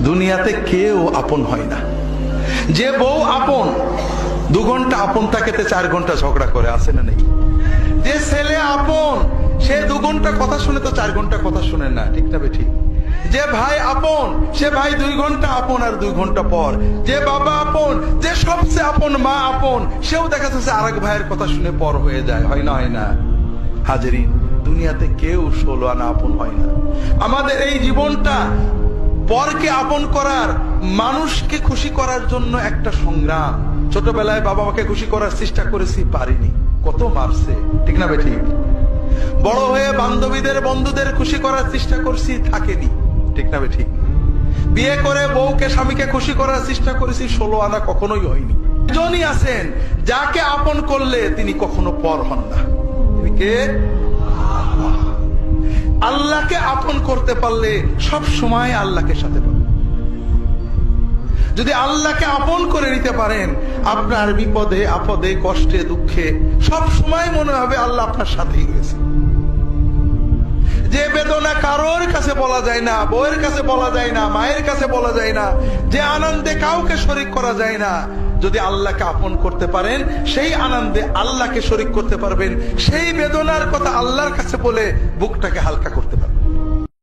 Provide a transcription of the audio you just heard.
দুনিয়াতে কেউ আপন হয় না। যে বউ আপন 2 ঘন্টা আপন থাকেতে 4 ঘন্টা ঝগড়া করে, আসে না নেই? যে ছেলে আপন সে 2 ঘন্টা কথা শুনে তো 4 ঘন্টা কথা শুনে না, ঠিক না বেঠিক? যে ভাই আপন সে ভাই 2 ঘন্টা আপন আর 2 ঘন্টা পর। যে বাবা আপন, যে সবচেয়ে আপন মা আপন, সেও দেখা যাচ্ছে আরেক ভাইয়ের কথা শুনে পর হয়ে যায়, হয় না? হয় না হাজেরিন? দুনিয়াতে কেউ 16 আনা আপন হয় না। আমাদের এই জীবনটা পরকে আপন করার, মানুষকে খুশি করার জন্য একটা সংগ্রাম। ছোটবেলায় বাবা মাকে খুশি করার চেষ্টা করেছি, পারিনি, কত মারছে, ঠিক না বেঠিক? বড় হয়ে বান্ধবীদের বন্ধুদের খুশি করার চেষ্টা করছি, থাকেনি, ঠিক না বেঠিক? বিয়ে করে বউকে স্বামীকে খুশি করার চেষ্টা করেছি, 16 আনা কখনোই হয়নি। একজনই আছেন যাকে আপন করলে তিনি কখনো পর হন না। তিনি কে? আল্লাহকে আপন করতে পারলে সব সময় আল্লাহকে সাথে পাবেন। যদি আল্লাহকে আপন করে নিতে পারেন, আপনার বিপদে আপদে কষ্টে দুঃখে সব সময় মনে হবে আল্লাহ আপনার সাথেই রয়েছে। যে বেদনা কারোর কাছে বলা যায় না, বউয়ের কাছে বলা যায় না, মায়ের কাছে বলা যায় না, যে আনন্দে কাউকে শরীক করা যায় না, যদি আল্লাহকে আপন করতে পারেন সেই আনন্দে আল্লাহকে শরীক করতে পারবেন, সেই বেদনার কথা আল্লাহর কাছে বলে বুকটাকে হালকা করতে পারবেন।